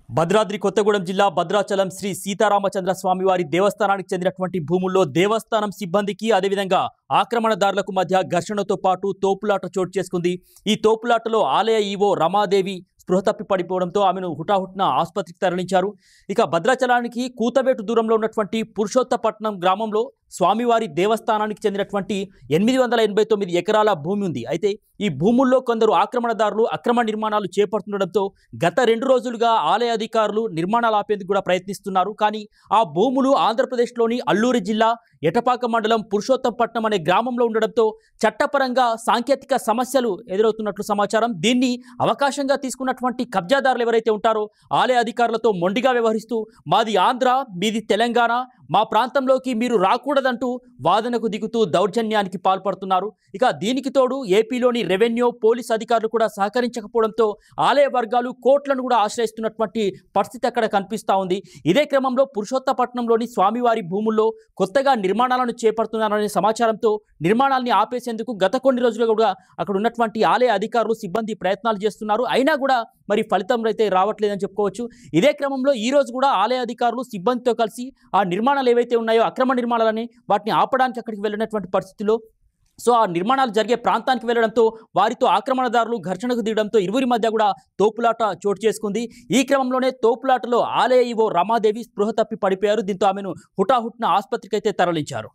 భద్రాద్రి కొత్తగూడెం జిల్లా భద్రాచలం శ్రీ సీతారామచంద్ర స్వామివారి దేవస్థానానికి చెందినటువంటి భూముల్లో దేవస్థానం సిబ్బందికి అదేవిధంగా ఆక్రమణదారులకు మధ్య ఘర్షణతో పాటు తోపులాట చోటు చేసుకుంది। ఈ తోపులాటలో ఆలయ ఈవో రమాదేవి స్పృహ తప్పి పడిపోవడంతో ఆమెను హుటాహుటిన ఆసుపత్రికి తరలించారు। ఇక భద్రాచలానికి కూతవేటు దూరంలో ఉన్నటువంటి పురుషోత్తపట్నం గ్రామంలో స్వామివారి దేవస్థానానికి చెందినటువంటి 889 ఎకరాల భూమి ఉంది। అయితే ఈ భూముల్లో కొందరు ఆక్రమణదారులు అక్రమ నిర్మాణాలు చేపడుతుండడంతో గత 2 రోజులుగా ఆలయ అధికారులు నిర్మాణాలు ఆపేందుకు కూడా ప్రయత్నిస్తున్నారు। కానీ ఆ భూములు ఆంధ్రప్రదేశ్లోని అల్లూరి జిల్లా ఎటపాక మండలం పురుషోత్తంపట్నం అనే గ్రామంలో ఉండడంతో చట్టపరంగా సాంకేతిక సమస్యలు ఎదురవుతున్నట్లు సమాచారం। దీన్ని అవకాశంగా తీసుకున్నటువంటి కబ్జాదారులు ఎవరైతే ఉంటారో ఆలయ అధికారులతో మొండిగా వ్యవహరిస్తూ మాది ఆంధ్ర మీది తెలంగాణ మా ప్రాంతంలోకి మీరు రాకూడదంటూ వాదనకు దిగుతూ దౌర్జన్యానికి పాల్పడుతున్నారు। ఇక దీనికి తోడు ఏపీలోని రెవెన్యూ పోలీస్ అధికారులు కూడా సహకరించకపోవడంతో ఆలయ వర్గాలు కోర్టులను కూడా ఆశ్రయిస్తున్నటువంటి పరిస్థితి అక్కడ కనిపిస్తూ ఉంది। ఇదే క్రమంలో పురుషోత్తపట్నంలోని స్వామివారి భూముల్లో కొత్తగా నిర్మాణాలను చేపడుతున్నారనే సమాచారంతో నిర్మాణాలని ఆపేసేందుకు గత కొన్ని రోజులుగా కూడా అక్కడ ఉన్నటువంటి ఆలయ అధికారులు సిబ్బంది ప్రయత్నాలు చేస్తున్నారు। అయినా కూడా మరి ఫలితం అయితే రావట్లేదని చెప్పుకోవచ్చు। ఇదే క్రమంలో ఈ రోజు కూడా ఆలయ అధికారులు సిబ్బందితో కలిసి ఆ నిర్మాణాలు ఏవైతే ఉన్నాయో అక్రమ నిర్మాణాలని వాటిని ఆపడానికి అక్కడికి వెళ్ళినటువంటి పరిస్థితిలో ఆ నిర్మాణాలు జరిగే ప్రాంతానికి వెళ్ళడంతో వారితో ఆక్రమణదారులు ఘర్షణకు దిగడంతో ఇరువురి మధ్య కూడా తోపులాట చోటు చేసుకుంది। ఈ క్రమంలోనే తోపులాటలో ఆలయ ఈవో రమాదేవి స్పృహ తప్పి పడిపోయారు। దీంతో ఆమెను హుటాహుటిన ఆసుపత్రికి అయితే తరలించారు।